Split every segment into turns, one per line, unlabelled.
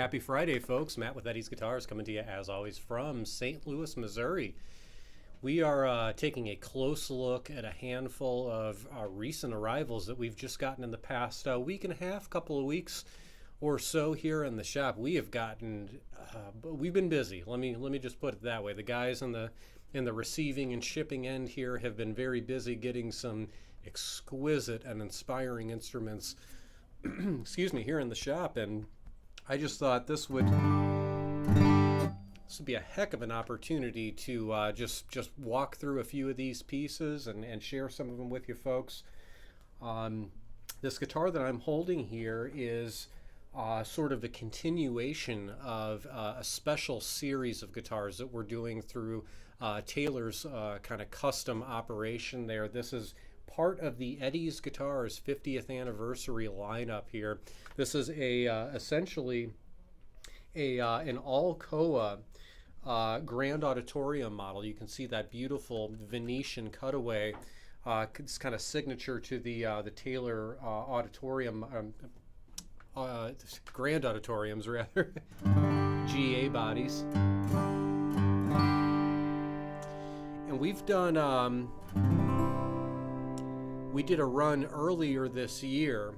Happy Friday, folks. Matt with Eddie's Guitars coming to you, as always, from St. Louis, Missouri. We are taking a close look at a handful of recent arrivals that we've just gotten in the past week and a half, couple of weeks or so here in the shop. We have gotten, we've been busy. Let me just put it that way. The guys in the receiving and shipping end here have been very busy getting some exquisite and inspiring instruments, excuse me, here in the shop, and I just thought this would be a heck of an opportunity to just walk through a few of these pieces and share some of them with you folks. This guitar that I'm holding here is sort of a continuation of a special series of guitars that we're doing through Taylor's kind of custom operation there. This is part of the Eddie's Guitars 50th anniversary lineup here. This is essentially an all-Koa Grand Auditorium model. You can see that beautiful Venetian cutaway. It's kind of signature to the Taylor Auditorium, Grand Auditoriums rather, GA bodies. And we've done, we did a run earlier this year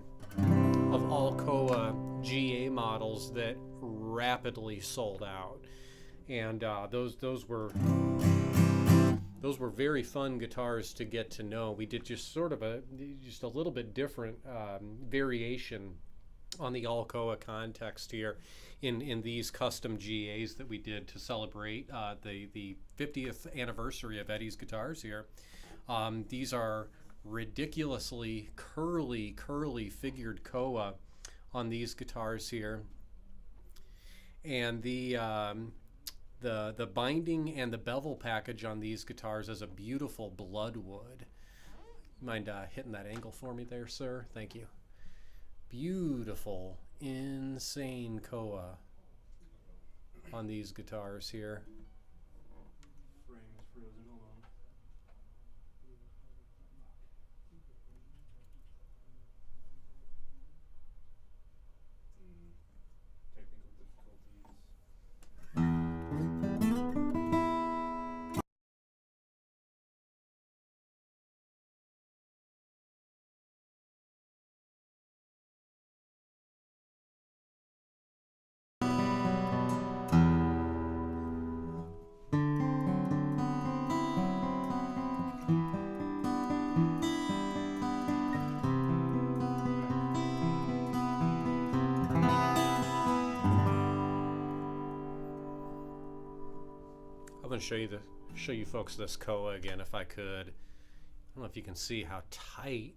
of all Koa GA models that rapidly sold out, and those were very fun guitars to get to know. We did just sort of a little bit different variation on the all Koa context here in these custom GAs that we did to celebrate the 50th anniversary of Eddie's Guitars here. These are ridiculously curly figured Koa on these guitars here, and the binding and the bevel package on these guitars is a beautiful bloodwood. Mind hitting that angle for me there, sir? Thank you. Beautiful, insane Koa on these guitars here. I'm going to show you folks this Koa again if I could. I don't know if you can see how tight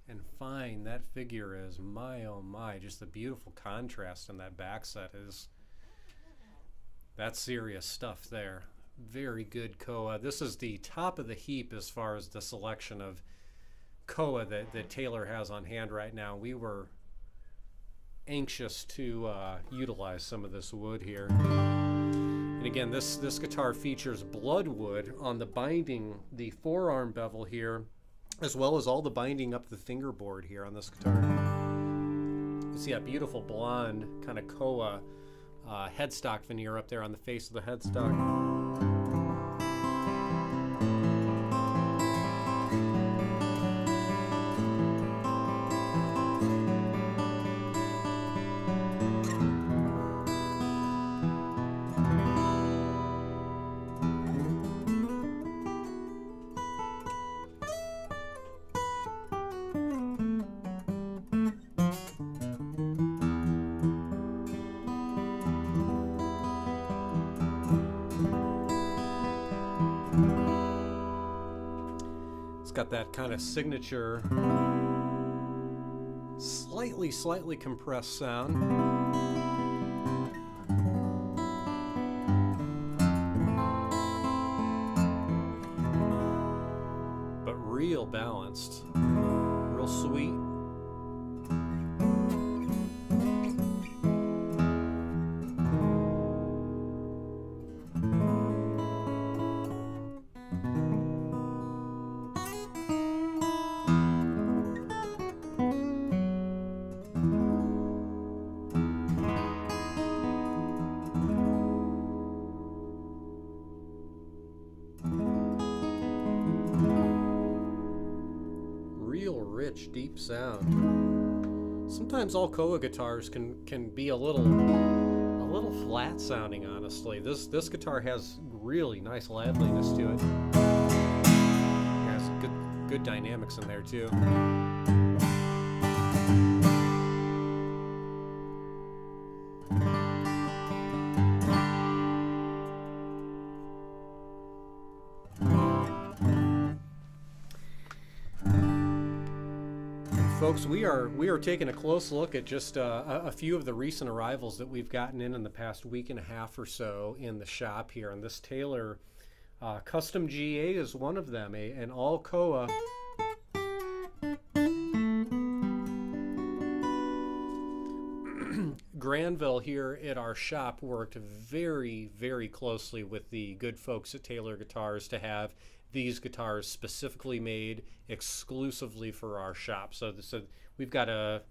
and fine that figure is. My oh my, just the beautiful contrast in that back set is, that's serious stuff there. Very good Koa. This is the top of the heap as far as the selection of Koa that Taylor has on hand right now. We were anxious to utilize some of this wood here. And again, this guitar features bloodwood on the binding, the forearm bevel here, as well as all the binding up the fingerboard here on this guitar. You see that beautiful blonde kind of Koa headstock veneer up there on the face of the headstock. Got that kind of signature slightly compressed sound, but real balanced, real sweet. rich, deep sound. Sometimes Alcoa guitars can be a little flat sounding, honestly. This guitar has really nice liveliness to it. It has good dynamics in there too. Folks, we are taking a close look at just a few of the recent arrivals that we've gotten in the past week and a half or so in the shop here. And this Taylor Custom GA is one of them, an Alcoa Granville here at our shop worked very, very closely with the good folks at Taylor Guitars to have these guitars specifically made exclusively for our shop. So we've gotten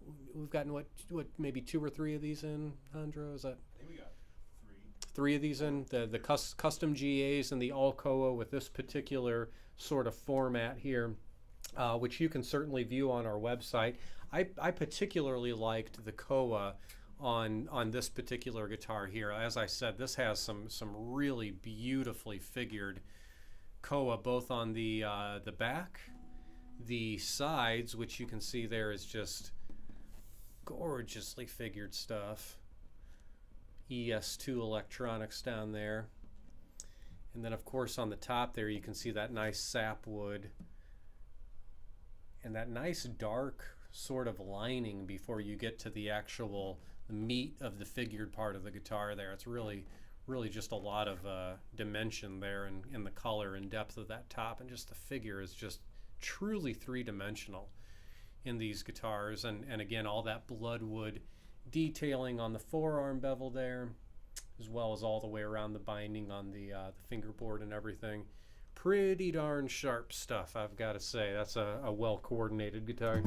what maybe 2 or 3 of these in, Andro? Is that?
I think we got
3 of these in, the custom GAs and the Alcoa with this particular sort of format here, which you can certainly view on our website. I particularly liked the Koa on this particular guitar here. As I said, this has some really beautifully figured Koa, both on the back, the sides, which you can see there is just gorgeously figured stuff. ES2 electronics down there, and then of course on the top there you can see that nice sapwood and that nice dark sort of lining before you get to the actual meat of the figured part of the guitar there. It's really just a lot of dimension there in the color and depth of that top, and just the figure is just truly three-dimensional in these guitars. And again, all that bloodwood detailing on the forearm bevel there, as well as all the way around the binding on the fingerboard and everything. Pretty darn sharp stuff, I've got to say. That's a well-coordinated guitar.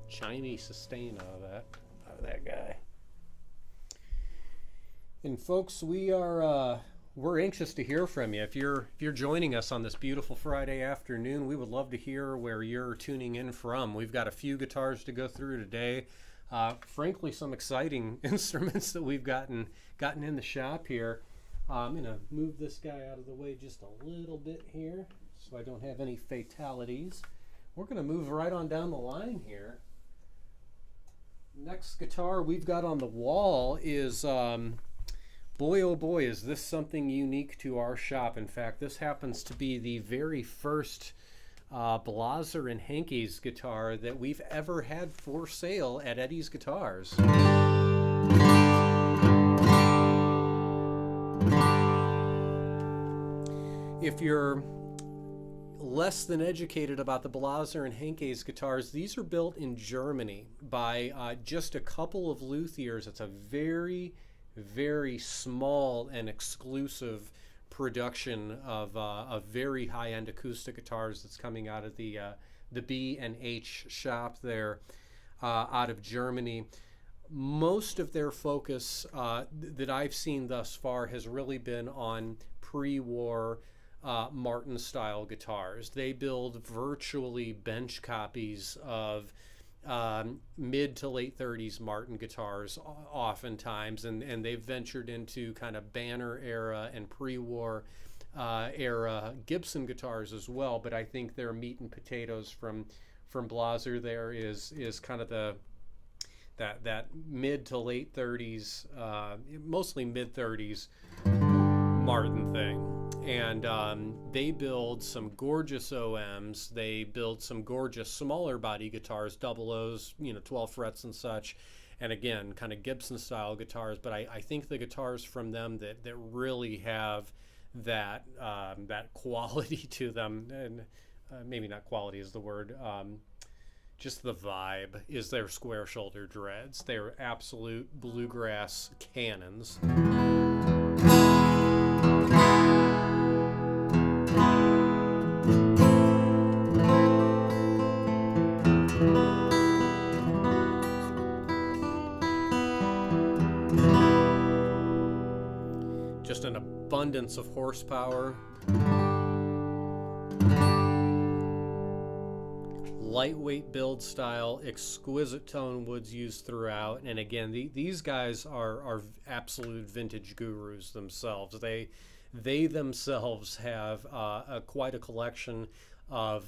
Shiny sustain out of that guy. And folks, we're anxious to hear from you. If you're joining us on this beautiful Friday afternoon, we would love to hear where you're tuning in from. We've got a few guitars to go through today. Frankly, some exciting instruments that we've gotten in the shop here. I'm gonna move this guy out of the way just a little bit here so I don't have any fatalities. We're gonna move right on down the line here. Next guitar we've got on the wall is, boy oh boy, is this something unique to our shop. In fact, this happens to be the very first Blaser and Henkes guitar that we've ever had for sale at Eddie's Guitars. If you're less than educated about the Blaser and Henkes guitars, these are built in Germany by just a couple of luthiers. It's a very, very small and exclusive production of very high-end acoustic guitars that's coming out of the B&H shop there out of Germany. Most of their focus that I've seen thus far has really been on pre-war Martin style guitars. They build virtually bench copies of mid to late 30s Martin guitars oftentimes, and they've ventured into kind of Banner era and pre-war era Gibson guitars as well. But I think their meat and potatoes from Blaser there is kind of that mid to late 30s, mostly mid 30s Martin thing. And they build some gorgeous OMs. They build some gorgeous smaller body guitars, double O's, 12 frets and such. And again, kind of Gibson style guitars. But I think the guitars from them that really have that quality to them, and maybe not quality is the word, just the vibe, is their square shoulder dreads. They're absolute bluegrass cannons. just an abundance of horsepower. Lightweight build style, exquisite tone woods used throughout, and again, these guys are absolute vintage gurus themselves. They themselves have quite a collection of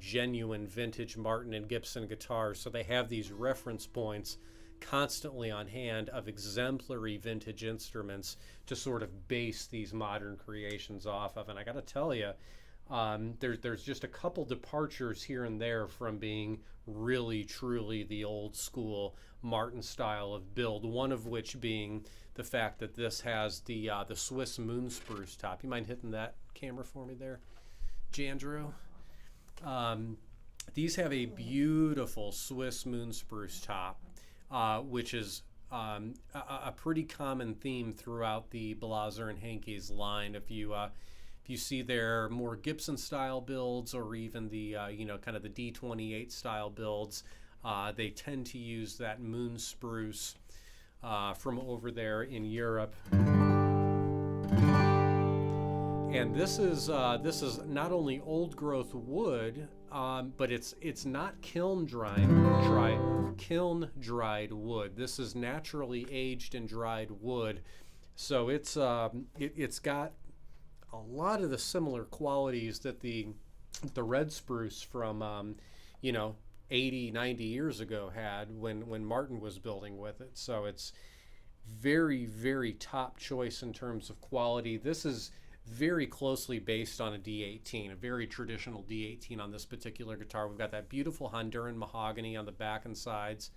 genuine vintage Martin and Gibson guitars, so they have these reference points constantly on hand of exemplary vintage instruments to sort of base these modern creations off of. And I got to tell you, there's just a couple departures here and there from being really truly the old school Martin style of build, one of which being the fact that this has the Swiss moon spruce top. You mind hitting that camera for me there, Jandrew? These have a beautiful Swiss moon spruce top, which is a pretty common theme throughout the Blaser and Henkes line. If you see their more Gibson style builds, or even the kind of the D28 style builds, they tend to use that moon spruce from over there in Europe. And this is not only old growth wood, but it's not kiln dried wood. This is naturally aged and dried wood, so it's got a lot of the similar qualities that the red spruce from 80, 90 years ago had when Martin was building with it. So it's very, very top choice in terms of quality. This is very closely based on a D18, a very traditional D18 on this particular guitar. We've got that beautiful Honduran mahogany on the back and sides,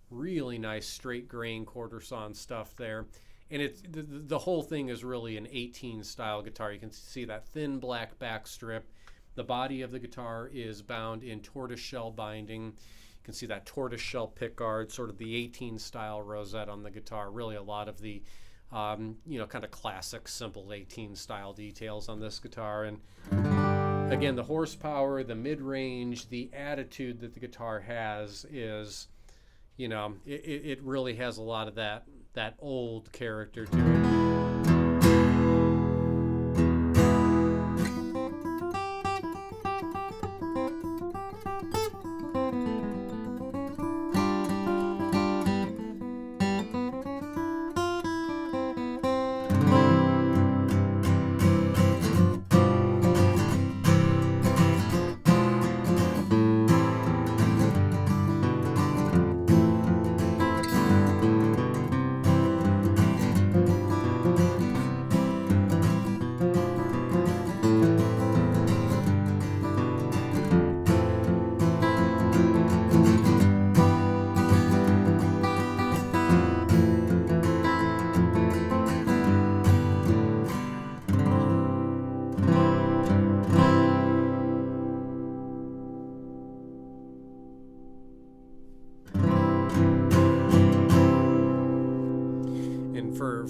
really nice straight grain quarter sawn stuff there. And it's the whole thing is really an 18 style guitar. You can see that thin black back strip. The body of the guitar is bound in tortoiseshell binding. You can see that tortoiseshell pickguard, sort of the 18 style rosette on the guitar. Really a lot of the kind of classic simple 18 style details on this guitar. And again, the horsepower, the mid-range, the attitude that the guitar has is, it really has a lot of that old character to it.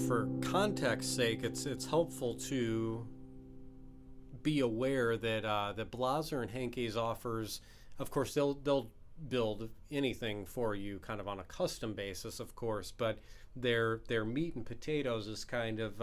For context's sake, it's helpful to be aware that that Blaser and Henkes offers, of course, they'll build anything for you kind of on a custom basis, of course, but their meat and potatoes is kind of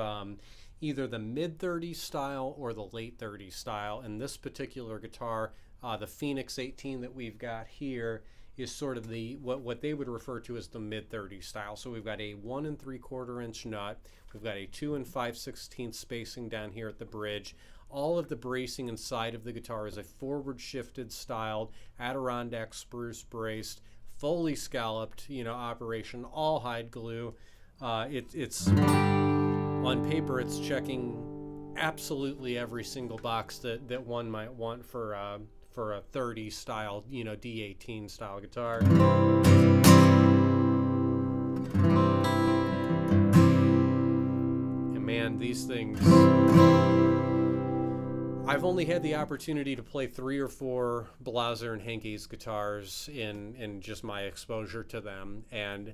either the mid-30s style or the late 30s style. And this particular guitar, the Phoenix 18 that we've got here, is sort of the what they would refer to as the mid-30s style. So we've got a 1 3/4 inch nut, we've got a 2 5/16 spacing down here at the bridge. All of the bracing inside of the guitar is a forward shifted styled Adirondack spruce braced, fully scalloped, operation, all hide glue. It's on paper, it's checking absolutely every single box that one might want for a 30 style, D18 style guitar. And man, these things, I've only had the opportunity to play 3 or 4 Blaser and Henkes guitars in just my exposure to them, and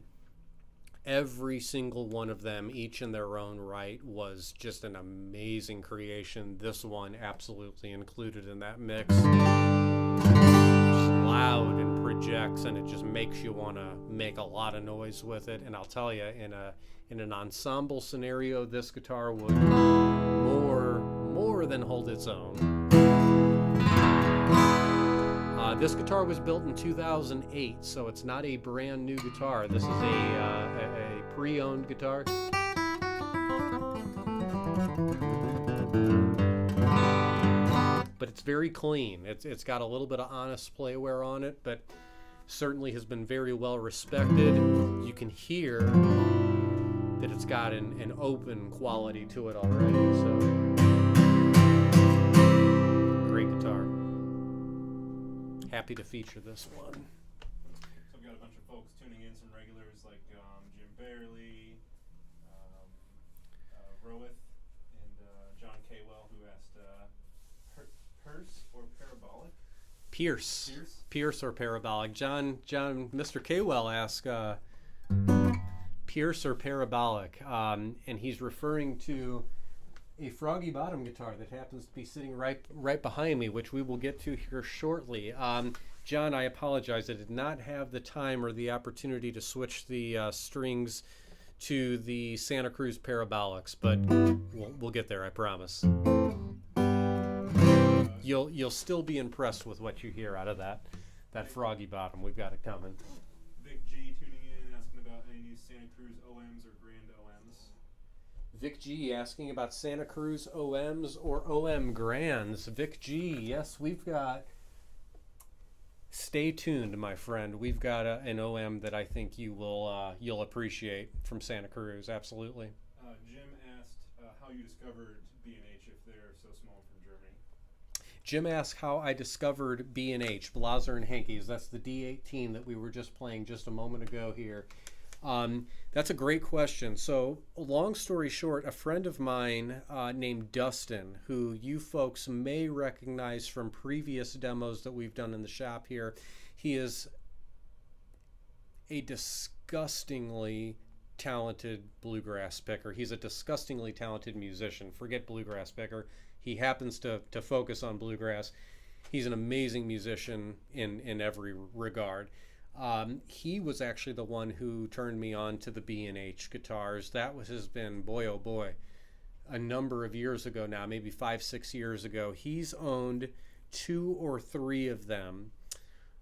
every single one of them, each in their own right, was just an amazing creation. This one absolutely included in that mix. Just loud and projects, and it just makes you want to make a lot of noise with it. And I'll tell you, in an ensemble scenario, this guitar would more than hold its own. This guitar was built in 2008, so it's not a brand new guitar. This is a pre-owned guitar. But it's very clean. It's got a little bit of honest play wear on it, but certainly has been very well respected. You can hear that it's got an open quality to it already. So great guitar. Happy to feature this one.
So I've got a bunch of folks tuning in, some regulars like Jim Barely, Rowith, and John Kaywell, who asked Pierce or parabolic?
Pierce or parabolic. John, Mr. Kaywell asked Pierce or parabolic, and he's referring to a Froggy Bottom guitar that happens to be sitting right behind me, which we will get to here shortly. John, I apologize. I did not have the time or the opportunity to switch the strings to the Santa Cruz parabolics, but we'll get there, I promise. You'll still be impressed with what you hear out of that Froggy Bottom. We've got it coming.
Vic G tuning in, asking about any new Santa Cruz OMs or Grand OMs.
Vic G asking about Santa Cruz OMs or OM Grands. Vic G, yes, we've got. Stay tuned, my friend. We've got an OM that I think you'll appreciate from Santa Cruz. Absolutely.
Jim asked how you discovered B&H if they're so small from Germany.
Jim asked how I discovered B&H, Blaser and Henkes. That's the D18 that we were just playing just a moment ago here. That's a great question. So, long story short, a friend of mine named Dustin, who you folks may recognize from previous demos that we've done in the shop here, he is a disgustingly talented bluegrass picker. He's a disgustingly talented musician. Forget bluegrass picker. He happens to focus on bluegrass. He's an amazing musician in every regard. He was actually the one who turned me on to the B&H guitars. That has been, boy oh boy, a number of years ago now, maybe 5-6 years ago. He's owned 2 or 3 of them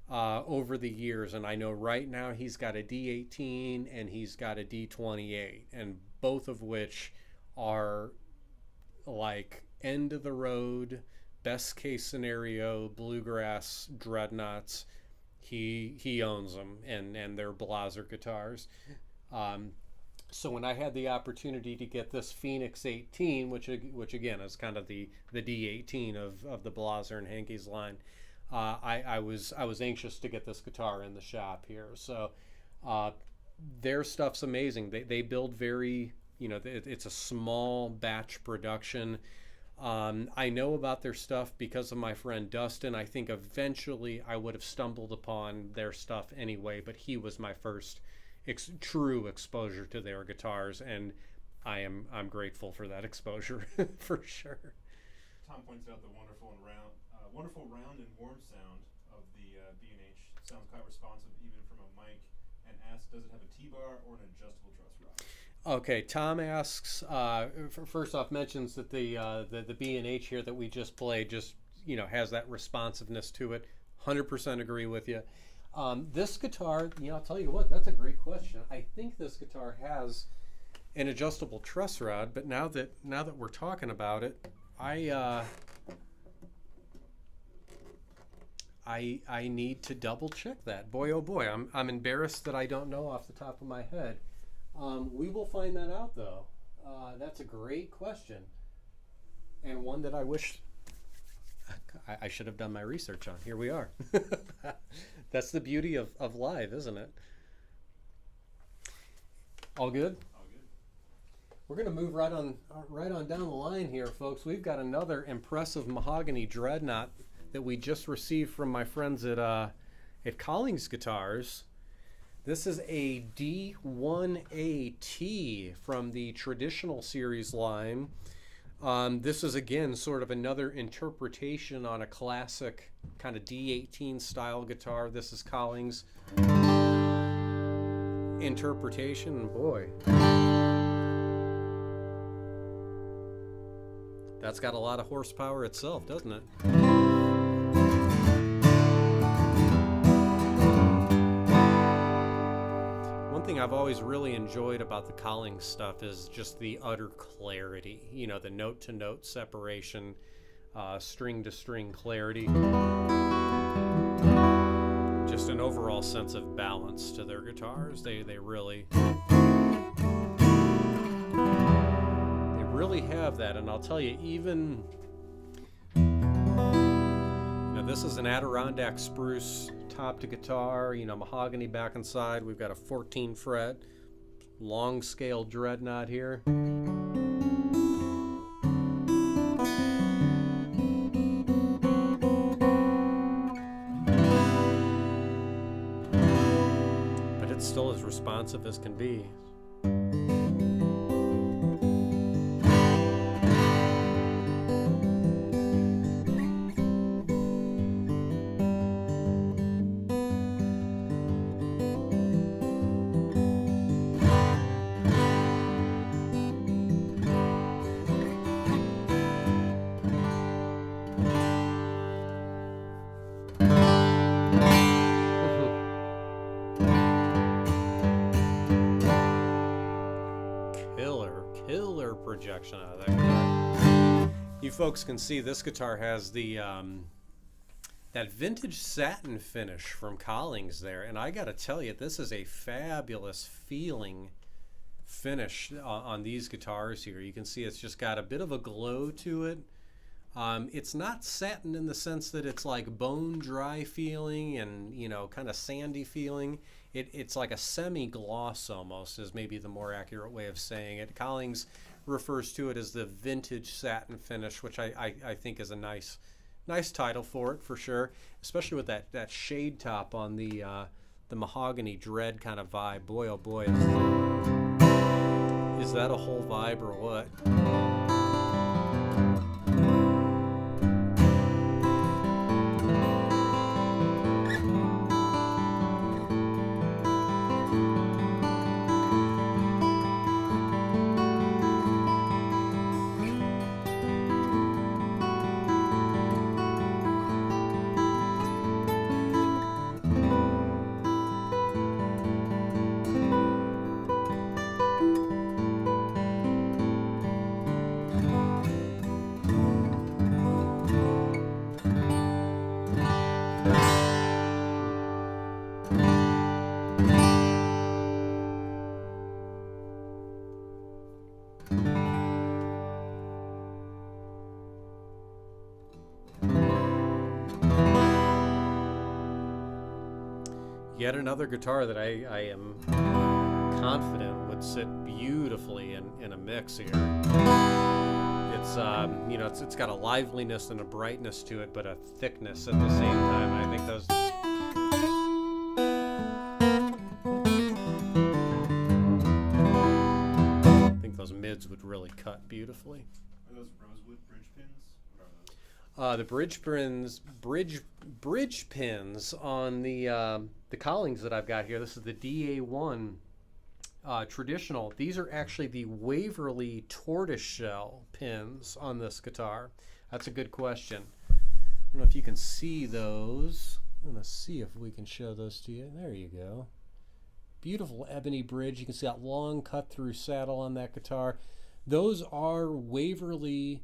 over the years, and I know right now he's got a D18 and he's got a D28, and both of which are like end of the road, best case scenario bluegrass dreadnoughts. He owns them, and they're Blaser guitars. So when I had the opportunity to get this Phoenix 18, which again is kind of the D18 of the Blaser and Henkes line, I was anxious to get this guitar in the shop here. So their stuff's amazing. They build very, it's a small batch production. I know about their stuff because of my friend Dustin. I think eventually I would have stumbled upon their stuff anyway, but he was my first true exposure to their guitars, and I'm grateful for that exposure for sure.
Tom points out the wonderful round and warm sound of the B&H. Sounds quite responsive even from a mic, and asks, does it have a T-bar or an adjustable truss rod?
Okay, Tom asks, first off mentions that the B&H here that we just played just, has that responsiveness to it. 100% agree with you. This guitar, I'll tell you what, that's a great question. I think this guitar has an adjustable truss rod, but now that we're talking about it, I need to double check that. Boy, oh boy, I'm embarrassed that I don't know off the top of my head. We will find that out, though. That's a great question, and one that I wish I should have done my research on. Here we are. That's the beauty of live, isn't it? All good?
All good.
We're going to move right on down the line here, folks. We've got another impressive mahogany dreadnought that we just received from my friends at Collings Guitars. This is a D1AT from the traditional series line. This is again sort of another interpretation on a classic kind of D18 style guitar. This is Collings interpretation. Boy, that's got a lot of horsepower itself, doesn't it? One thing I've always really enjoyed about the Collings stuff is just the utter clarity. You know, the note to note separation, string to string clarity. Just an overall sense of balance to their guitars. They really have that. And I'll tell you, even, you know, this is an Adirondack spruce top to guitar, you know, mahogany back and side. We've got a 14 fret long scale dreadnought here. But it's still as responsive as can be. Projection out of that guitar. You folks can see this guitar has the that vintage satin finish from Collings there, and I gotta tell you, this is a fabulous feeling finish on these guitars here. You can see it's just got a bit of a glow to it. It's not satin in the sense that it's like bone dry feeling and, you know, kind of sandy feeling. It's like a semi-gloss almost, is maybe the more accurate way of saying it. Collings refers to it as the vintage satin finish, which I think is a nice title for it, for sure, especially with that shade top on the mahogany dread kind of vibe. Boy, oh boy, is that a whole vibe or what? Yet another guitar that I am confident would sit beautifully in a mix here. It's you know, it's got a liveliness and a brightness to it, but a thickness at the same time. I think those mids would really cut beautifully.
Are those rosewood bridge pins? What are those?
The bridge pins on the Collings that I've got here. This is the DA1 traditional. These are actually the Waverly tortoiseshell pins on this guitar. That's a good question. I don't know if you can see those. I'm going to see if we can show those to you. There you go. Beautiful ebony bridge. You can see that long cut through saddle on that guitar. Those are Waverly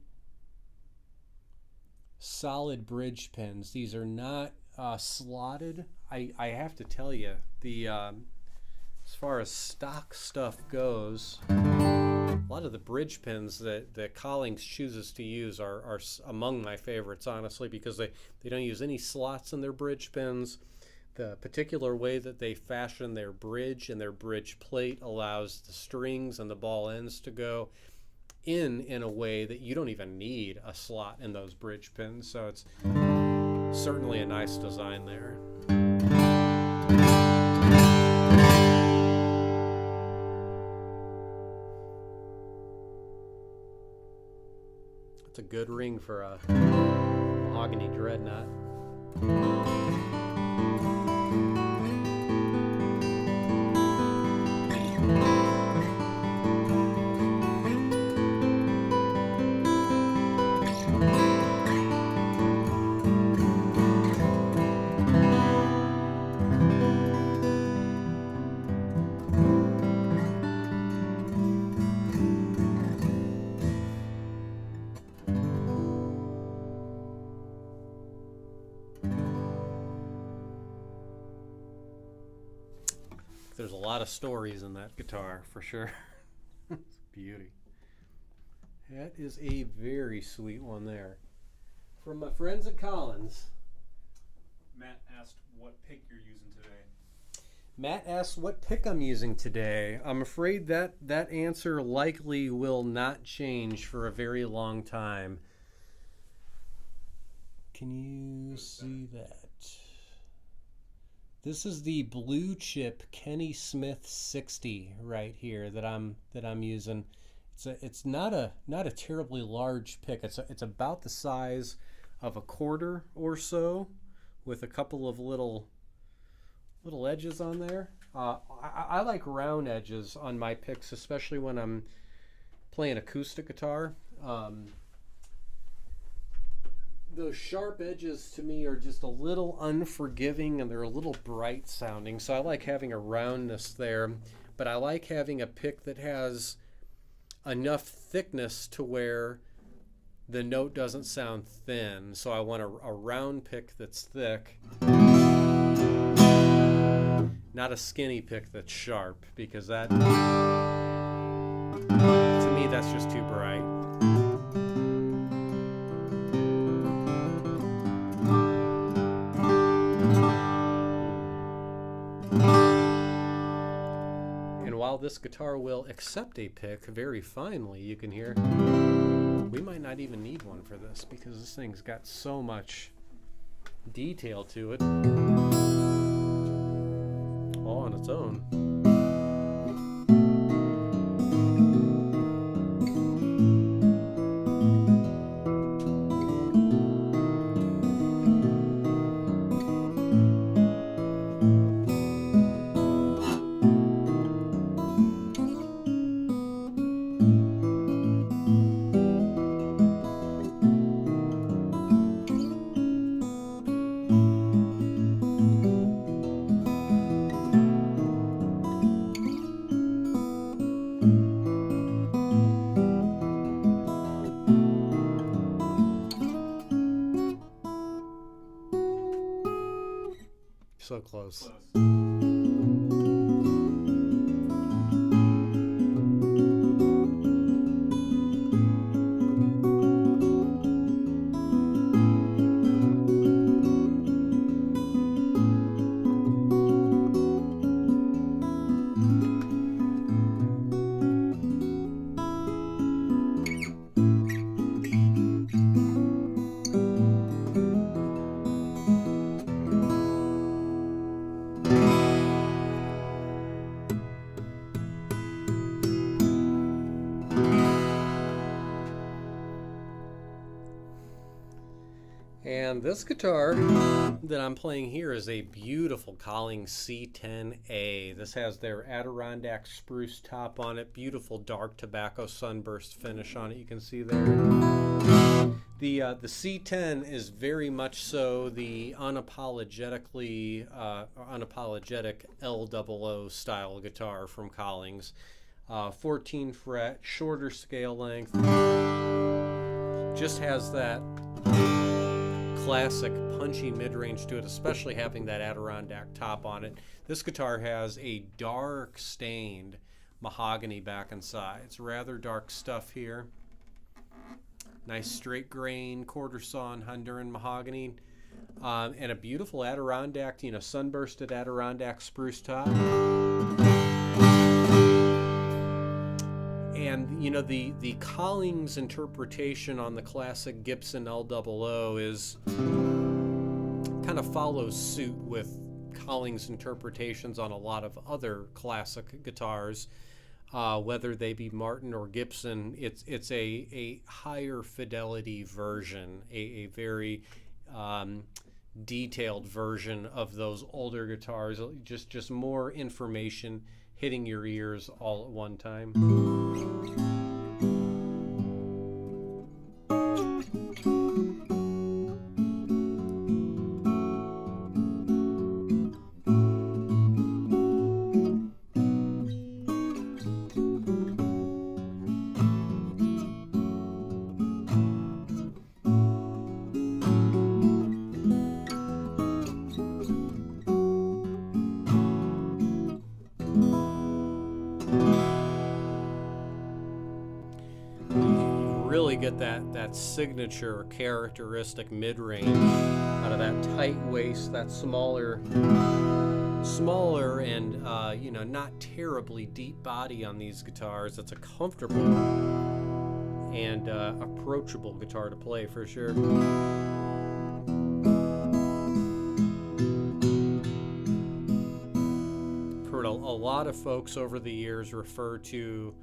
solid bridge pins. These are not slotted. I have to tell you, the as far as stock stuff goes, a lot of the bridge pins that Collings chooses to use are among my favorites, honestly, because they don't use any slots in their bridge pins. The particular way that they fashion their bridge and their bridge plate allows the strings and the ball ends to go in a way that you don't even need a slot in those bridge pins. So it's certainly a nice design there. It's a good ring for a mahogany dreadnought. There's a lot of stories in that guitar, for sure. It's a beauty. That is a very sweet one there. From my friends at Collins.
Matt asked what pick you're using today.
Matt asked what pick I'm using today. I'm afraid that answer likely will not change for a very long time. Can you see that? This is the blue chip Kenny Smith 60 right here that I'm using. It's not a terribly large pick. It's about the size of a quarter or so, with a couple of little edges on there. I like round edges on my picks, especially when I'm playing acoustic guitar. Those sharp edges to me are just a little unforgiving, and they're a little bright sounding, so I like having a roundness there, but I like having a pick that has enough thickness to where the note doesn't sound thin. So I want a round pick that's thick, not a skinny pick that's sharp, because that, to me, that's just too bright. While this guitar will accept a pick very finely, you can hear we might not even need one for this, because this thing's got so much detail to it all on its own. So close. And this guitar that I'm playing here is a beautiful Collings C10A. This has their Adirondack spruce top on it, beautiful dark tobacco sunburst finish on it, you can see there. The C10 is very much so the unapologetic L00 style guitar from Collings. 14 fret, shorter scale length, just has that classic punchy mid-range to it, especially having that Adirondack top on it. This guitar has a dark stained mahogany back and sides, rather dark stuff here. Nice straight grain quarter sawn Honduran mahogany, and a beautiful Adirondack, sunbursted Adirondack spruce top. And the Collings interpretation on the classic Gibson L00 is kind of follows suit with Collings interpretations on a lot of other classic guitars. whether they be Martin or Gibson. It's a higher fidelity version, a very detailed version of those older guitars. Just more information hitting your ears all at one time. Really get that signature characteristic mid-range out of that tight waist, that smaller and not terribly deep body on these guitars. It's a comfortable and approachable guitar to play for sure. Heard a lot of folks over the years refer to,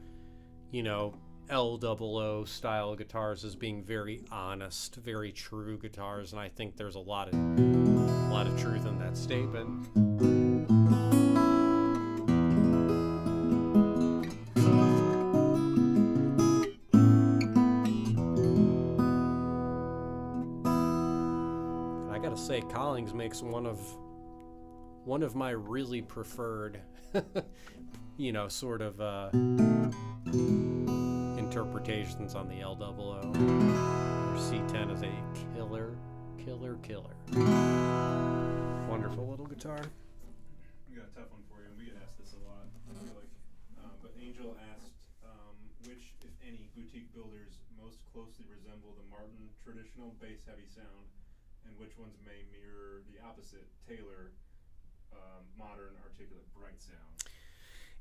L00 style guitars as being very honest, very true guitars, and I think there's a lot of truth in that statement. I gotta say, Collings makes one of my really preferred, sort of interpretations on the L00. C10 is a killer. Wonderful little guitar.
We got a tough one for you, and we get asked this a lot, I feel like. But Angel asked, which, if any, boutique builders most closely resemble the Martin traditional bass-heavy sound, and which ones may mirror the opposite, Taylor, modern, articulate, bright sound?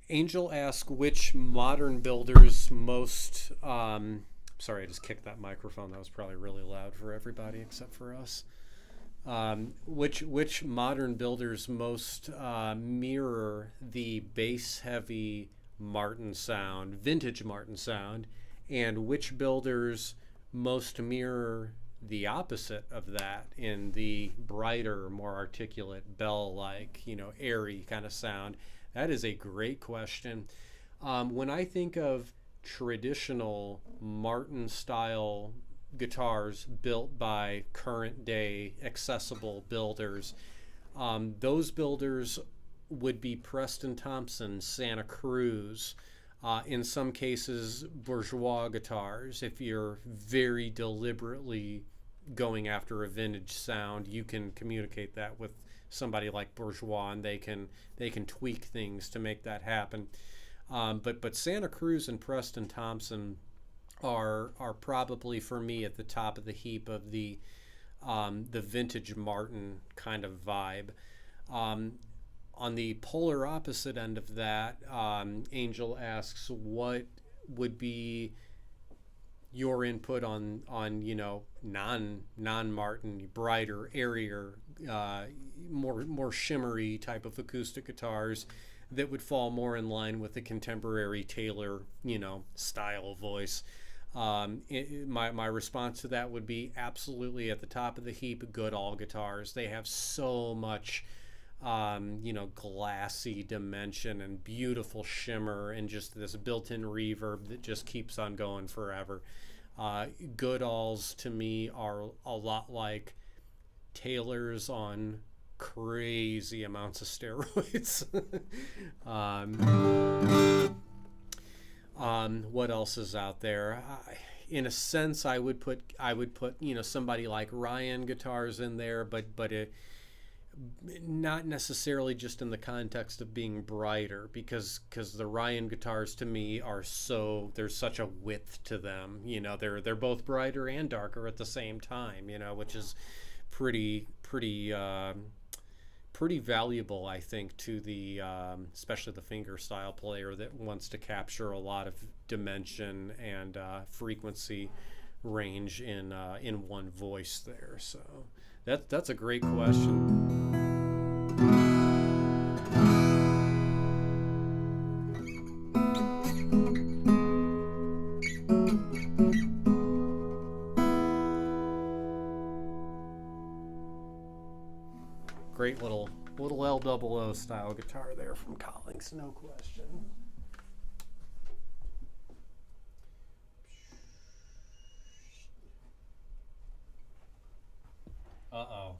Angel asked which modern builders most... sorry, I just kicked that microphone. That was probably really loud for everybody except for us. Which modern builders most mirror the bass-heavy Martin sound, vintage Martin sound, and which builders most mirror the opposite of that in the brighter, more articulate, bell-like, airy kind of sound? That is a great question. When I think of traditional Martin-style guitars built by current-day accessible builders, those builders would be Preston Thompson, Santa Cruz, in some cases Bourgeois guitars. If you're very deliberately going after a vintage sound, you can communicate that with somebody like Bourgeois, and they can tweak things to make that happen. But Santa Cruz and Preston Thompson are probably for me at the top of the heap of the vintage Martin kind of vibe. On the polar opposite end of that, Angel asks what would be your input on non-Martin, brighter, airier, more shimmery type of acoustic guitars that would fall more in line with the contemporary Taylor, style voice. My response to that would be absolutely at the top of the heap, Goodall guitars. They have so much glassy dimension and beautiful shimmer and just this built-in reverb that just keeps on going forever. Goodalls to me are a lot like Taylors on crazy amounts of steroids. What else is out there? In a sense, I would put somebody like Ryan guitars in there, but it not necessarily just in the context of being brighter, because the Ryan guitars to me are there's such a width to them. They're both brighter and darker at the same time. Which is pretty valuable, I think, to the especially the finger style player that wants to capture a lot of dimension and frequency range in one voice there. So that's a great question. great little L00 style guitar there from Collings, no question. Uh-oh.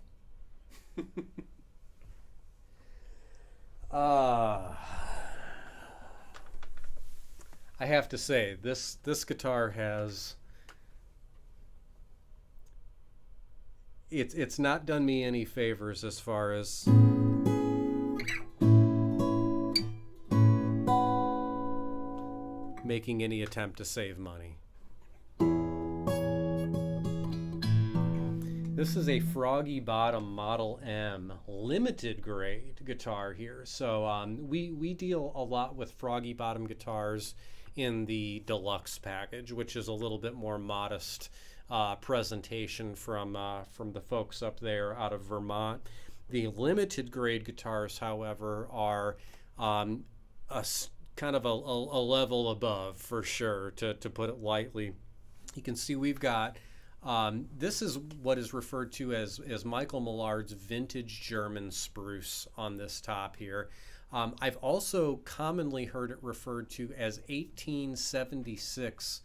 I have to say, this guitar has it's not done me any favors as far as making any attempt to save money. This is a Froggy Bottom Model M limited grade guitar here. So we deal a lot with Froggy Bottom guitars in the deluxe package, which is a little bit more modest presentation from the folks up there out of Vermont. The limited grade guitars, however, are kind of a level above, for sure, to put it lightly. You can see we've got this is what is referred to as Michael Millard's vintage German spruce on this top here. I've also commonly heard it referred to as 1876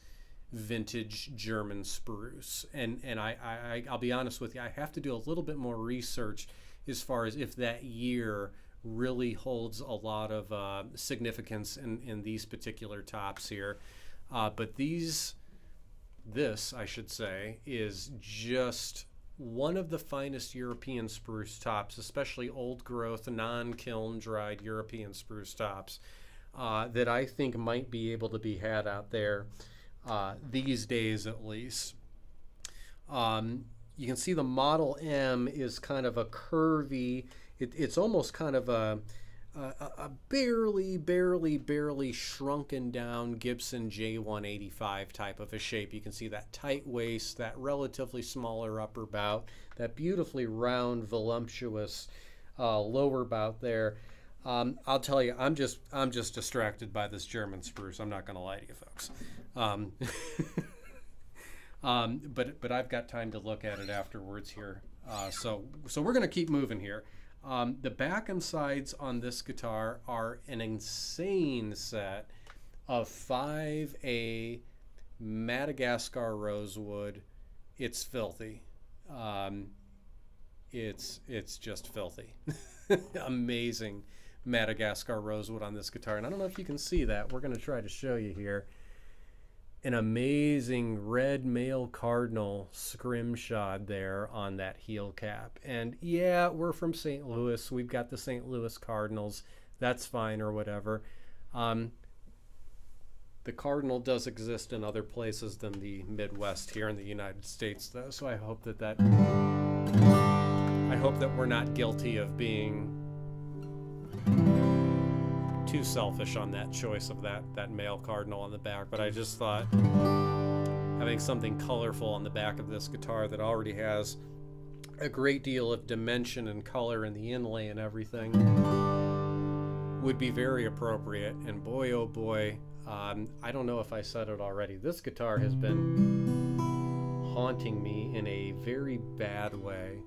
vintage German spruce, and I'll be honest with you, I have to do a little bit more research as far as if that year really holds a lot of significance in these particular tops here. But this, I should say, is just one of the finest European spruce tops, especially old growth, non-kiln dried European spruce tops that I think might be able to be had out there these days at least. You can see the Model M is kind of a curvy, it's almost kind of a barely shrunken down Gibson J185 type of a shape. You can see that tight waist, that relatively smaller upper bout, that beautifully round, voluptuous lower bout there. I'll tell you, I'm just distracted by this German spruce. I'm not going to lie to you folks. But I've got time to look at it afterwards here. So we're going to keep moving here. The back and sides on this guitar are an insane set of 5A Madagascar rosewood. It's filthy. It's just filthy. Amazing Madagascar rosewood on this guitar. And I don't know if you can see that. We're going to try to show you here. An amazing red male cardinal scrimshod there on that heel cap. And yeah, we're from St. Louis. We've got the St. Louis Cardinals. That's fine or whatever. The cardinal does exist in other places than the Midwest here in the United States, though. So I hope that we're not guilty of being too selfish on that choice of that male cardinal on the back. But I just thought having something colorful on the back of this guitar that already has a great deal of dimension and color in the inlay and everything would be very appropriate. And boy, oh boy, I don't know if I said it already, this guitar has been haunting me in a very bad way.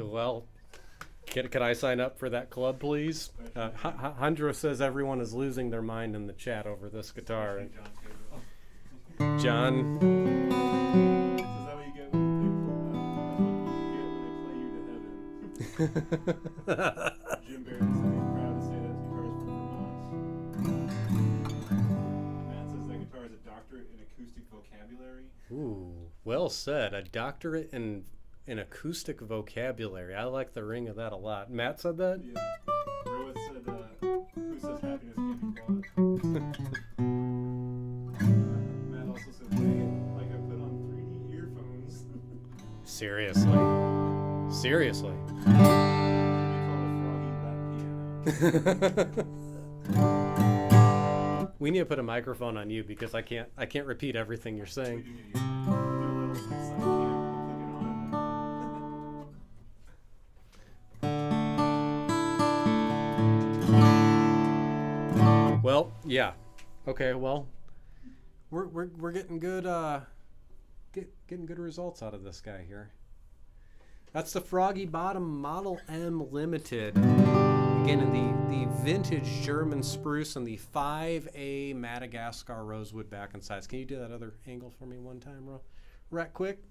Well, can I sign up for that club, please? Handra says everyone is losing their mind in the chat over this guitar. John.
This is how you get when they play you to heaven. Jim Barrett said he's proud to say that guitar's from Vermont. Matt says that guitar is a doctorate in acoustic vocabulary.
Ooh, well said. A doctorate in acoustic vocabulary. I like the ring of that a lot. Matt said that?
Yeah. Rowan said, who says happiness can't be bought? Matt also said, dang it, like I put on 3D earphones.
Seriously. Seriously.
They call it Froggy Bottom piano.
We need to put a microphone on you because I can't repeat everything you're
We
saying.
do need to do a little side cam, click it on.
Well, yeah. Okay, well, we're getting good getting good results out of this guy here. That's the Froggy Bottom Model M Limited. Again, in the vintage German spruce and the 5A Madagascar rosewood back and sides. Can you do that other angle for me one time, right quick?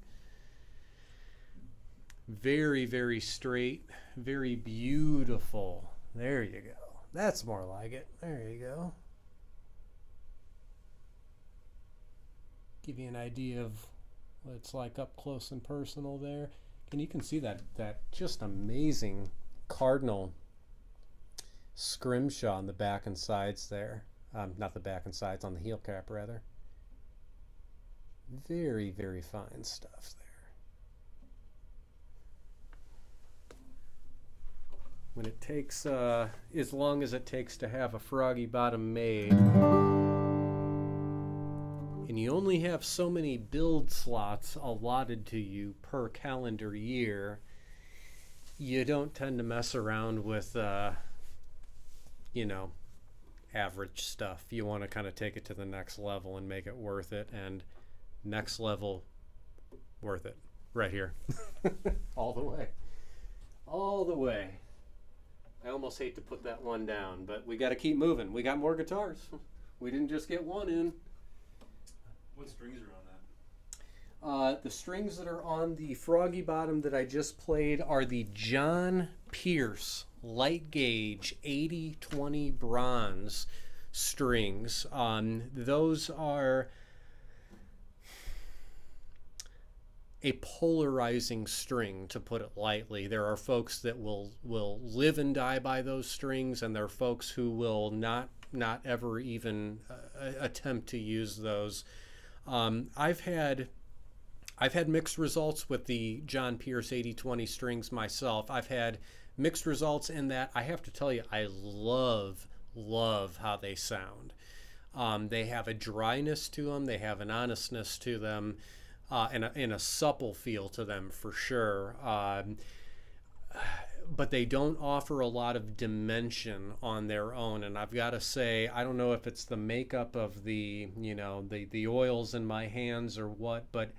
Very, very straight, very beautiful. There you go. That's more like it. There you go. Give you an idea of what it's like up close and personal there. And you can see that just amazing cardinal scrimshaw on the back and sides there. Not the back and sides, on the heel cap rather. Very, very fine stuff there. When it takes as long as it takes to have a Froggy Bottom made, and you only have so many build slots allotted to you per calendar year, you don't tend to mess around with average stuff. You want to kind of take it to the next level and make it worth it, and next level worth it right here. All the way. I almost hate to put that one down, but we got to keep moving. We got more guitars. We didn't just get one in.
What strings are on that?
The strings that are on the Froggy Bottom that I just played are the John Pierce light gauge 80/20 bronze strings. Those are a polarizing string, to put it lightly. There are folks that will live and die by those strings, and there are folks who will not ever even attempt to use those. I've had mixed results with the John Pierce 80/20 strings myself. I've had mixed results in that I have to tell you, I love how they sound. They have a dryness to them, they have an honestness to them, and a supple feel to them for sure. But they don't offer a lot of dimension on their own. And I've got to say, I don't know if it's the makeup of the oils in my hands or what, but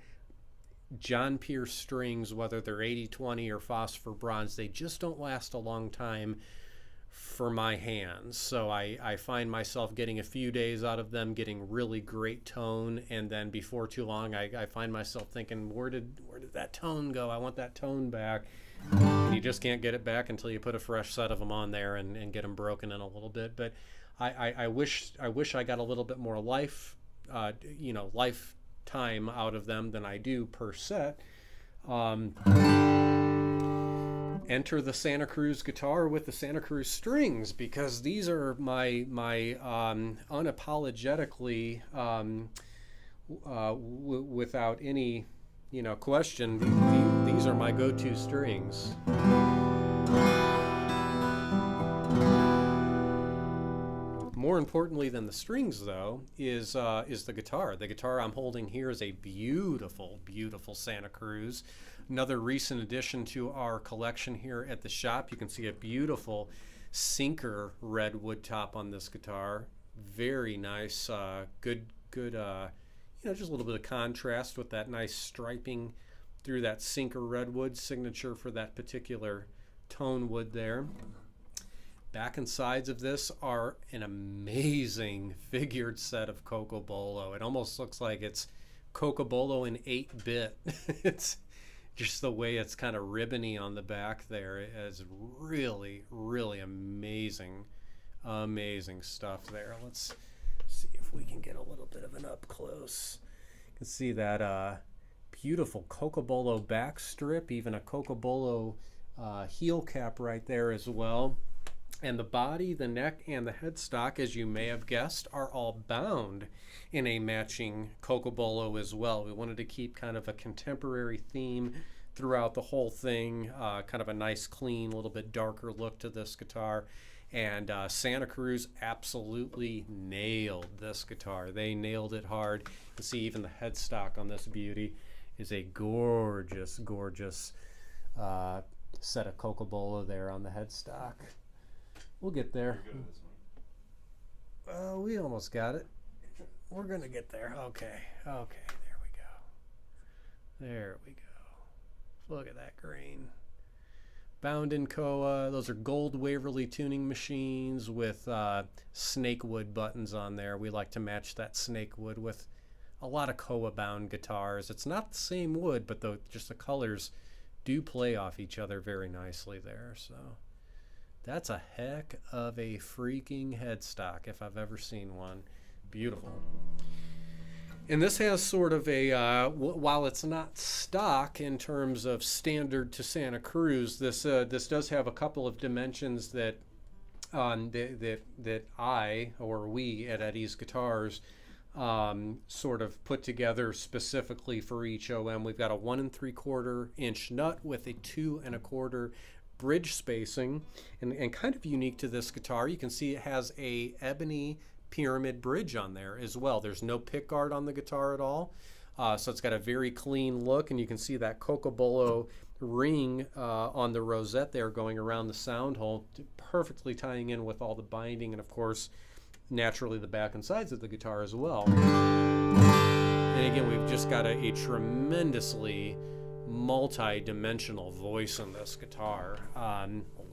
John Pierce strings, whether they're 80/20 or phosphor bronze, they just don't last a long time for my hands. So I find myself getting a few days out of them, getting really great tone, and then before too long I find myself thinking, where did that tone go? I want that tone back. And you just can't get it back until you put a fresh set of them on there and get them broken in a little bit. But I wish I got a little bit more lifetime out of them than I do per set. Enter the Santa Cruz guitar with the Santa Cruz strings, because these are my unapologetically without any question, these are my go-to strings. More importantly than the strings, though, is the guitar. The guitar I'm holding here is a beautiful, beautiful Santa Cruz. Another recent addition to our collection here at the shop. You can see a beautiful sinker redwood top on this guitar. Very nice, good. Just a little bit of contrast with that nice striping through that sinker redwood signature for that particular tone wood there. Back and sides of this are an amazing figured set of cocobolo. It almost looks like it's cocobolo in 8-bit. It's just the way it's kind of ribbony on the back there. It is really, really amazing, amazing stuff there. Let's see if we can get a little bit of an up close. You can see that beautiful cocobolo back strip, even a cocobolo heel cap right there as well. And the body, the neck, and the headstock, as you may have guessed, are all bound in a matching cocobolo as well. We wanted to keep kind of a contemporary theme throughout the whole thing, kind of a nice, clean, little bit darker look to this guitar. And Santa Cruz absolutely nailed this guitar. They nailed it hard. You can see even the headstock on this beauty is a gorgeous, gorgeous set of cocobolo there on the headstock. We'll get there. We almost got it. We're going to get there. Okay. Okay. There we go. There we go. Look at that grain. Bound in koa. Those are gold Waverly tuning machines with snakewood buttons on there. We like to match that snakewood with a lot of koa bound guitars. It's not the same wood, but just the colors do play off each other very nicely there. So that's a heck of a freaking headstock if I've ever seen one. Beautiful. And this has sort of a, while it's not stock in terms of standard to Santa Cruz, this does have a couple of dimensions that that I, or we at Eddie's Guitars, sort of put together specifically for each OM. We've got a 1 3/4 inch nut with a 2 1/4 bridge spacing, and kind of unique to this guitar, you can see it has a ebony pyramid bridge on there as well. There's no pick guard on the guitar at all, so it's got a very clean look, and you can see that cocobolo ring on the rosette there going around the sound hole, perfectly tying in with all the binding, and of course naturally the back and sides of the guitar as well. And again, we've just got a tremendously multi-dimensional voice in this guitar.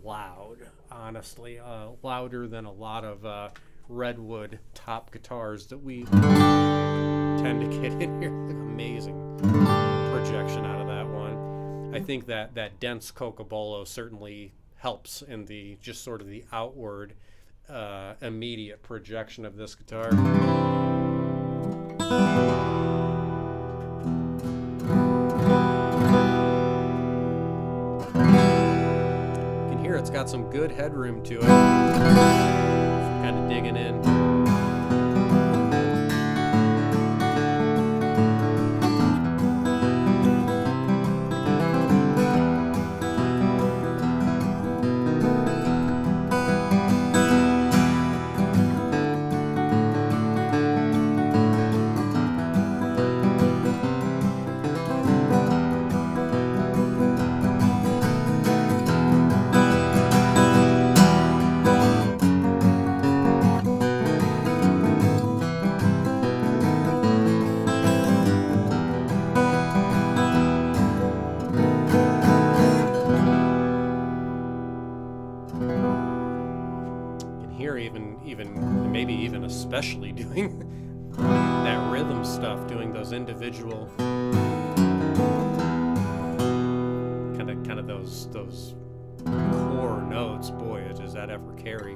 Loud, honestly, louder than a lot of redwood top guitars that we tend to get in here. Amazing projection out of that one. I think that dense cocobolo certainly helps in the just sort of the outward immediate projection of this guitar. It's got some good headroom to it. Kind of digging in. Especially doing that rhythm stuff, doing those individual kind of those core notes. Boy, does that ever carry.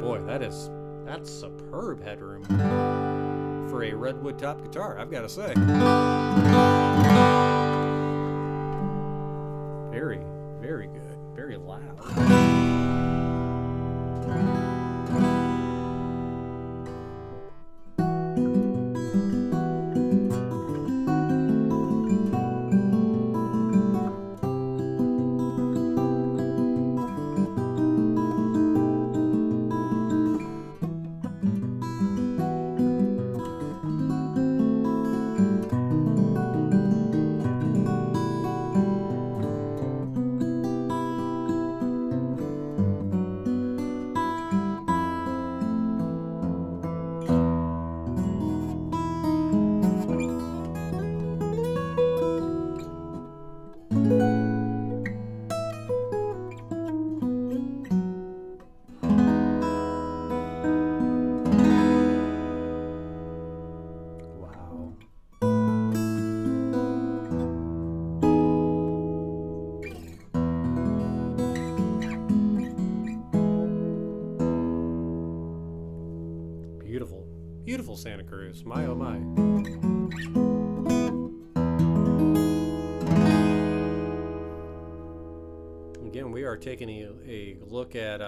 Boy, that's superb headroom for a redwood top guitar, I've got to say. Very, very good. Very loud. Santa Cruz. My oh my. Again, we are taking a look at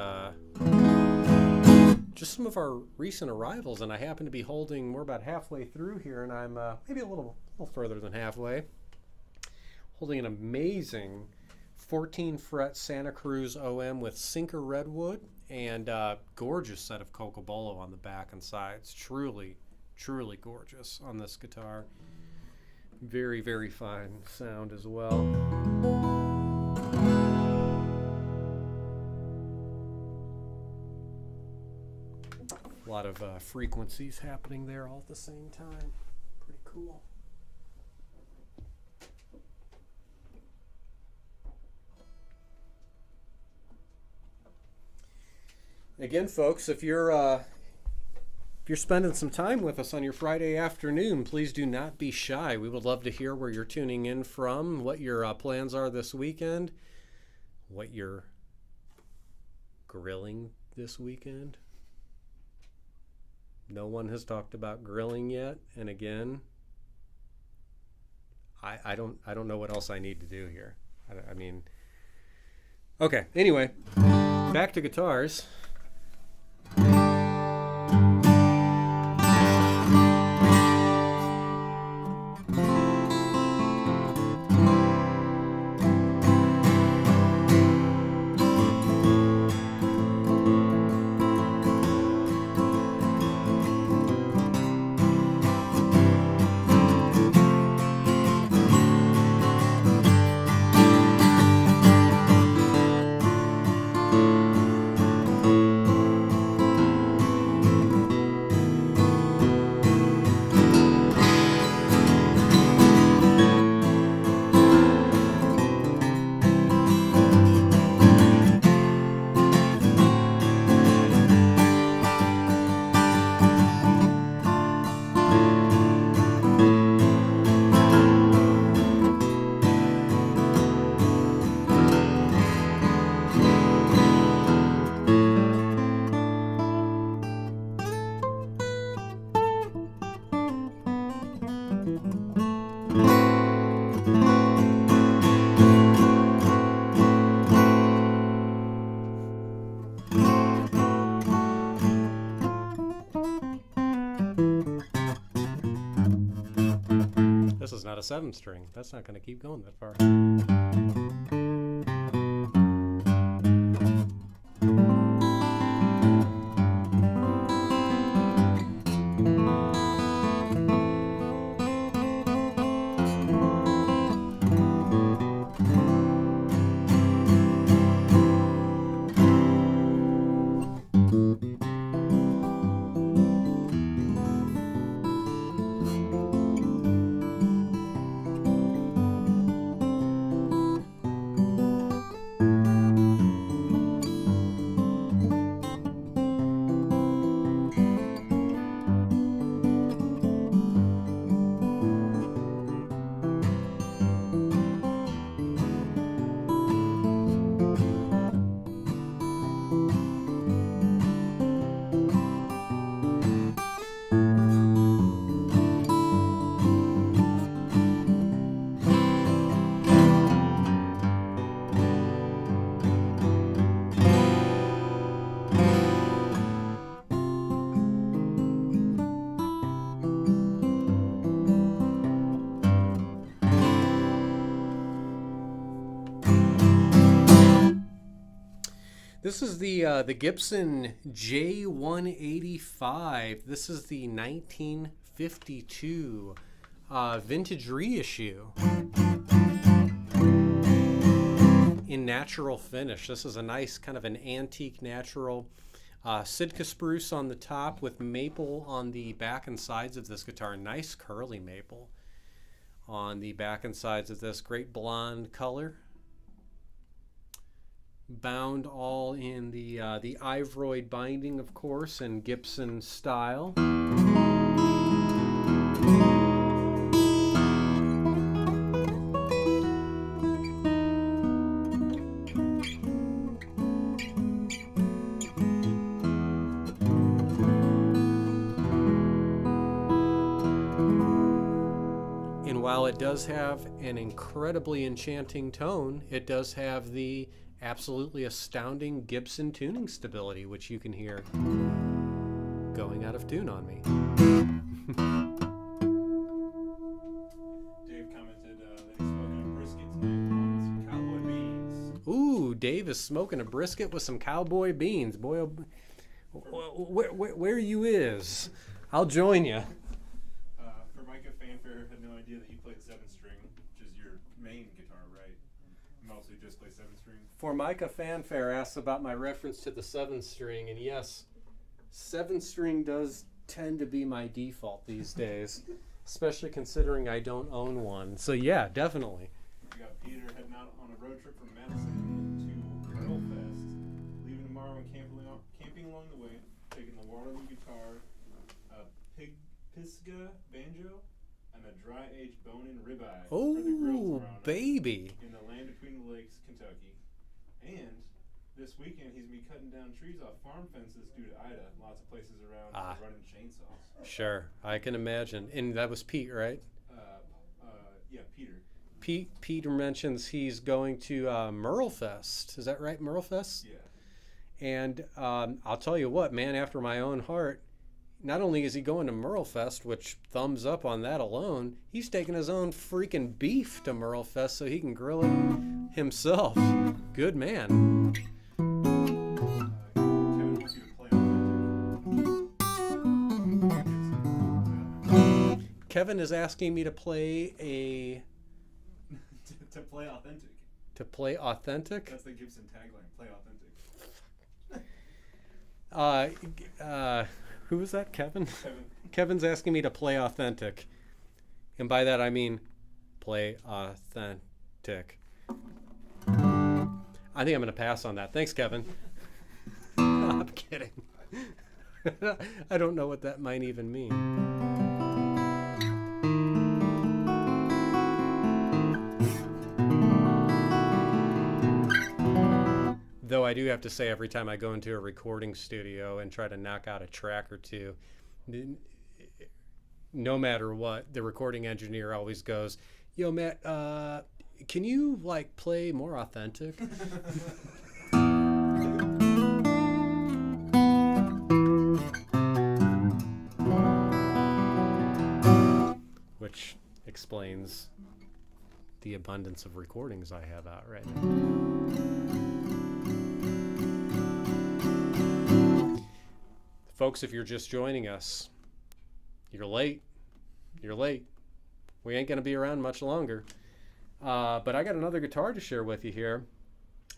just some of our recent arrivals, and I happen to be holding, we're about halfway through here, and I'm maybe a little further than halfway, holding an amazing 14 fret Santa Cruz OM with sinker redwood and gorgeous set of cocobolo on the back and sides. Truly gorgeous on this guitar. Very, very fine sound as well. A lot of frequencies happening there all at the same time. Pretty cool. Again, folks, if you're spending some time with us on your Friday afternoon, please do not be shy. We would love to hear where you're tuning in from, what your plans are this weekend, what you're grilling this weekend. No one has talked about grilling yet, and again, I don't know what else I need to do here. I mean, okay. Anyway, back to guitars. This is not a 7-string. That's not going to keep going that far. This is the Gibson J185. This is the 1952 vintage reissue in natural finish. This is a nice kind of an antique natural Sitka spruce on the top with maple on the back and sides of this guitar. Nice curly maple on the back and sides of this. Great blonde color. Bound all in the Ivroid binding, of course, and Gibson style. And while it does have an incredibly enchanting tone, it does have the absolutely astounding Gibson tuning stability, which you can hear going out of tune on me.
Dave commented that he's smoking a brisket tonight on some cowboy beans.
Ooh, Dave is smoking a brisket with some cowboy beans. Boy, where you is? I'll join you.
Formica Fanfare had no idea that you played 7-string, which is your main guitar, right? Mostly just play 7-string.
Formica Fanfare asks about my reference to the 7-string, and yes, 7-string does tend to be my default these days, especially considering I don't own one. So yeah, definitely.
We got Peter heading out on a road trip from Madison to Pearl Fest, leaving tomorrow and camping along the way, taking the Waterloo guitar, a Pisgah banjo, and a dry-aged bone-in ribeye for the grill
Oh, baby.
in the land between the lakes, Kentucky. And this weekend he's going to be cutting down trees off farm fences due to Ida. Lots of places around running chainsaws.
Sure, I can imagine. And that was Pete, right?
Yeah, Peter.
Peter mentions he's going to Merlefest. Is that right, Merlefest?
Yeah.
And I'll tell you what, man, after my own heart, not only is he going to Merlefest, which thumbs up on that alone, he's taking his own freaking beef to Merlefest so he can grill it himself. Good man.
Kevin wants you to play authentic.
Kevin is asking me to play
to play authentic.
To play authentic?
That's the Gibson tagline, play authentic.
Who was that, Kevin?
Kevin.
Kevin's asking me to play authentic. And by that I mean play authentic. I think I'm going to pass on that. Thanks, Kevin. I'm kidding. I don't know what that might even mean. Though I do have to say, every time I go into a recording studio and try to knock out a track or two, no matter what, the recording engineer always goes, "Yo, Matt, can you like play more authentic?" Which explains the abundance of recordings I have out right now. Folks, if you're just joining us, you're late. You're late. We ain't going to be around much longer. But I got another guitar to share with you here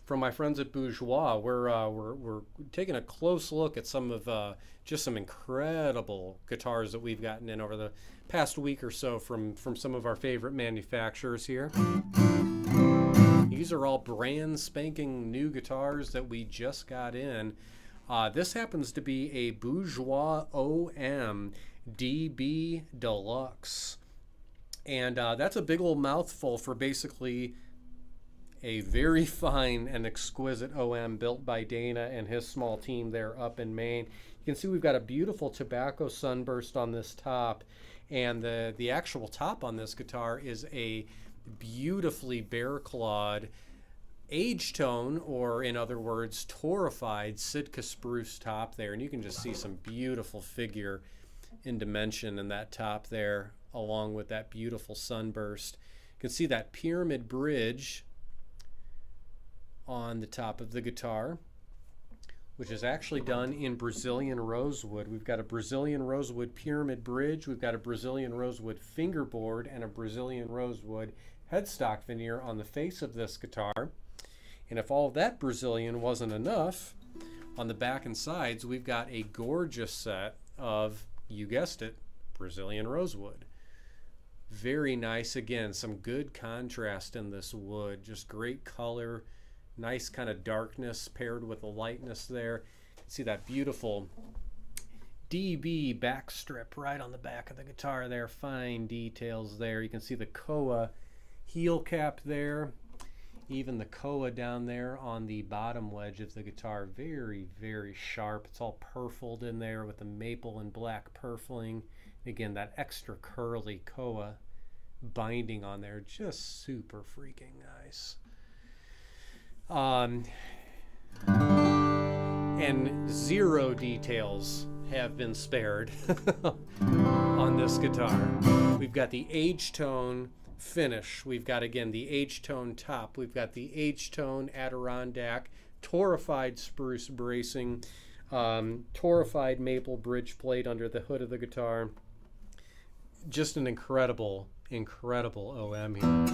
from my friends at Bourgeois. We're taking a close look at some of just some incredible guitars that we've gotten in over the past week or so from some of our favorite manufacturers here. These are all brand spanking new guitars that we just got in. This happens to be a Bourgeois OM DB Deluxe. And that's a big old mouthful for basically a very fine and exquisite OM built by Dana and his small team there up in Maine. You can see we've got a beautiful tobacco sunburst on this top. And the actual top on this guitar is a beautifully bare-clawed age tone, or in other words, torrified Sitka spruce top there. And you can just see some beautiful figure in dimension in that top there, along with that beautiful sunburst. You can see that pyramid bridge on the top of the guitar, which is actually done in Brazilian rosewood. We've got a Brazilian rosewood pyramid bridge, we've got a Brazilian rosewood fingerboard, and a Brazilian rosewood headstock veneer on the face of this guitar. And if all of that Brazilian wasn't enough, on the back and sides we've got a gorgeous set of, you guessed it, Brazilian rosewood. Very nice. Again, some good contrast in this wood, just great color, nice kind of darkness paired with the lightness there. You can see that beautiful DB back strip right on the back of the guitar there, fine details there. You can see the koa heel cap there, even the koa down there on the bottom wedge of the guitar, very, very sharp. It's all purfled in there with the maple and black purfling. Again, that extra curly koa binding on there, just super freaking nice. And zero details have been spared on this guitar. We've got the H-tone finish. We've got, again, the H-tone top. We've got the H-tone Adirondack, torrefied spruce bracing, torrefied maple bridge plate under the hood of the guitar. Just an incredible, incredible OM here.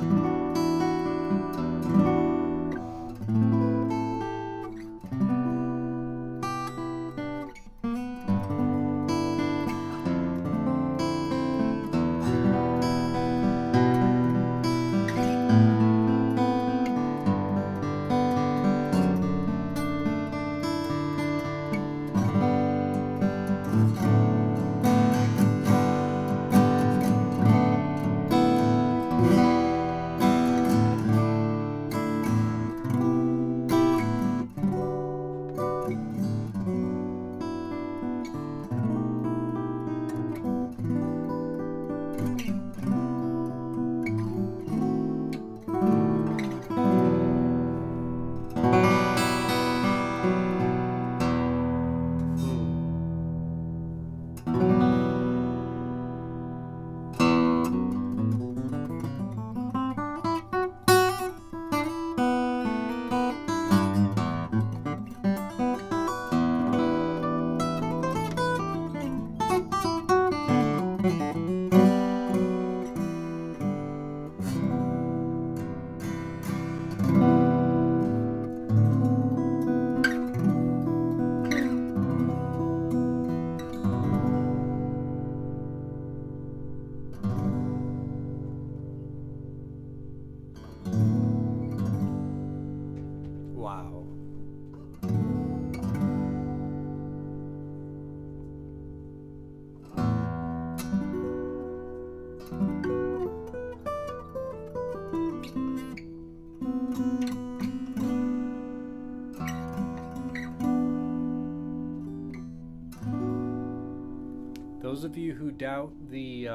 Wow. Those of you who doubt the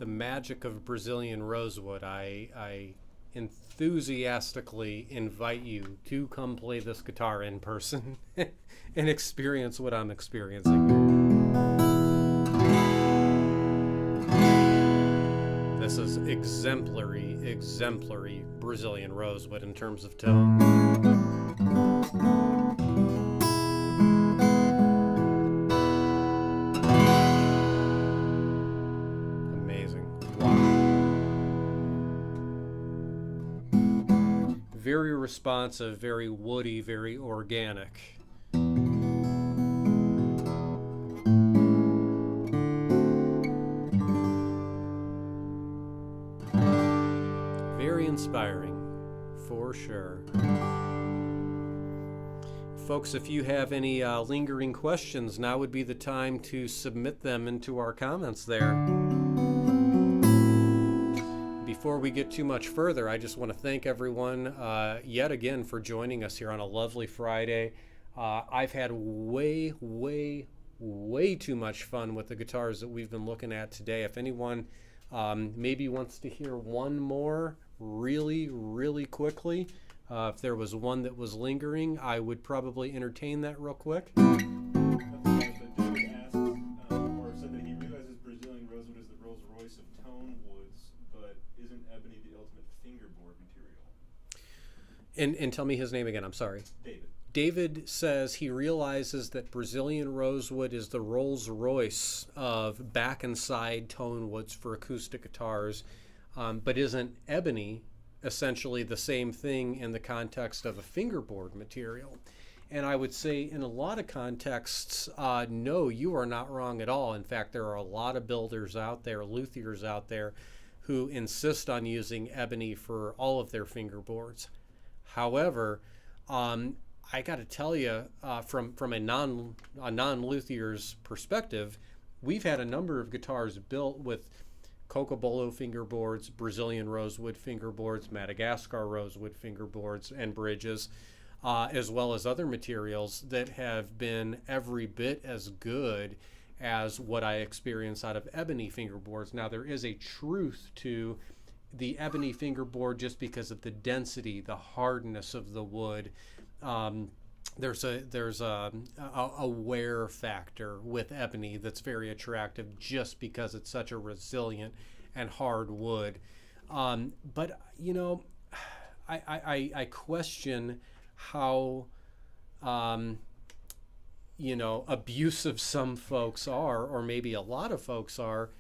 magic of Brazilian rosewood, I enthusiastically invite you to come play this guitar in person and experience what I'm experiencing. This is exemplary Brazilian rosewood in terms of tone. Very responsive, very woody, very organic. Very inspiring, for sure. Folks, if you have any lingering questions, now would be the time to submit them into our comments there. Before we get too much further, I just want to thank everyone yet again for joining us here on a lovely Friday. I've had way too much fun with the guitars that we've been looking at today. If anyone maybe wants to hear one more really quickly, if there was one that was lingering, I would probably entertain that real quick. And tell me his name again, I'm sorry. David says he realizes that Brazilian rosewood is the Rolls Royce of back and side tone woods for acoustic guitars, but isn't ebony essentially the same thing in the context of a fingerboard material? And I would say in a lot of contexts, no, you are not wrong at all. In fact, there are a lot of builders out there, luthiers out there, who insist on using ebony for all of their fingerboards. However, I got to tell you, from a non-luthier's perspective, we've had a number of guitars built with cocobolo fingerboards, Brazilian rosewood fingerboards, Madagascar rosewood fingerboards and bridges, as well as other materials that have been every bit as good as what I experience out of ebony fingerboards. Now, there is a truth to the ebony fingerboard just because of the density, the hardness of the wood. There's a wear factor with ebony that's very attractive just because it's such a resilient and hard wood. But you know, I question how you know, abusive some folks are, or maybe a lot of folks are,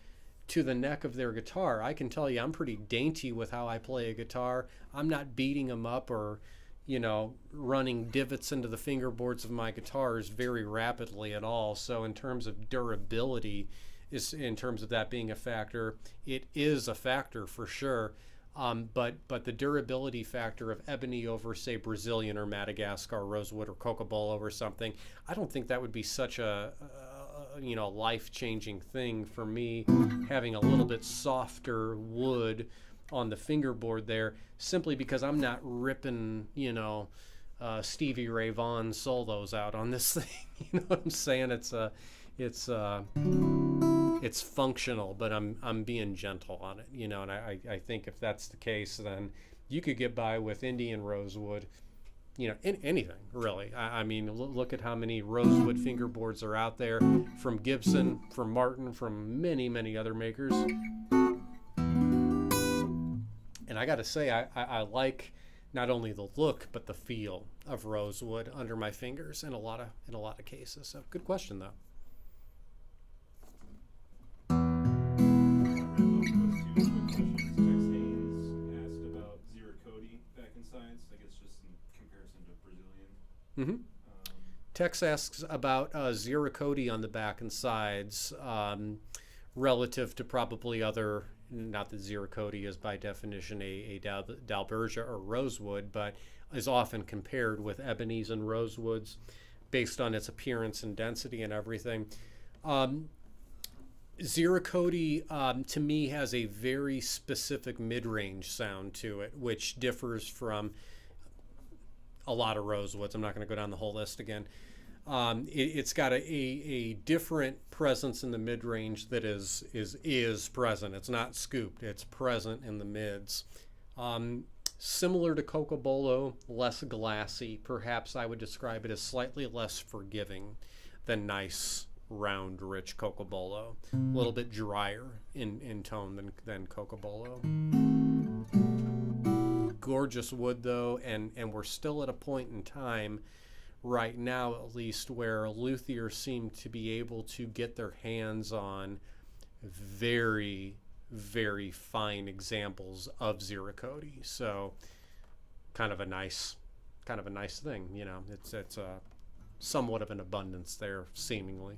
to the neck of their guitar. I can tell you I'm pretty dainty with how I play a guitar. I'm not beating them up or, you know, running divots into the fingerboards of my guitars very rapidly at all. So in terms of durability, in terms of that being a factor, it is a factor for sure. But the durability factor of ebony over, say, Brazilian or Madagascar rosewood or cocobolo or something, I don't think that would be such a you know, life-changing thing for me, having a little bit softer wood on the fingerboard there, simply because I'm not ripping, you know, Stevie Ray Vaughan solos out on this thing. You know what I'm saying? It's functional, but I'm being gentle on it, you know, and I think if that's the case, then you could get by with Indian rosewood, you know, anything really. I mean, look at how many rosewood fingerboards are out there from Gibson, from Martin, from many other makers. And I got to say, I like not only the look but the feel of rosewood under my fingers in a lot of cases. So good question though. Mm-hmm. Tex asks about Ziricoti on the back and sides, relative to probably other, not that Ziricoti is by definition a Dalbergia or rosewood, but is often compared with ebonies and rosewoods based on its appearance and density and everything. Ziricoti, to me, has a very specific mid-range sound to it, which differs from a lot of rosewoods. I'm not going to go down the whole list again. It's got a different presence in the mid-range that is present. It's not scooped. It's present in the mids. Similar to cocobolo, less glassy. Perhaps I would describe it as slightly less forgiving than nice, round, rich cocobolo. A little bit drier in tone than cocobolo. Gorgeous wood though, and we're still at a point in time right now at least where luthiers seem to be able to get their hands on very fine examples of Ziricoti. So kind of a nice thing, you know. It's a somewhat of an abundance there seemingly.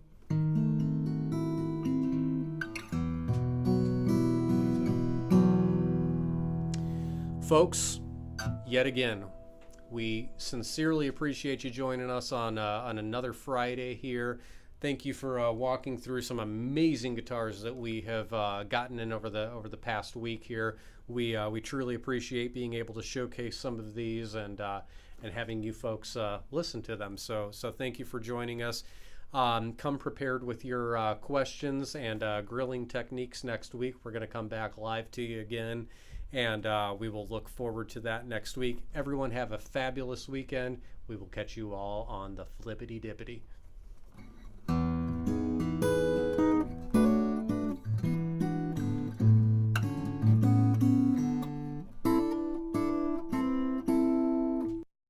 Folks, yet again, we sincerely appreciate you joining us on another Friday here. Thank you for walking through some amazing guitars that we have gotten in over the past week here. We truly appreciate being able to showcase some of these and having you folks listen to them. So thank you for joining us. Come prepared with your questions and grilling techniques next week. We're going to come back live to you again. And we will look forward to that next week. Everyone have a fabulous weekend. We will catch you all on the flippity dippity.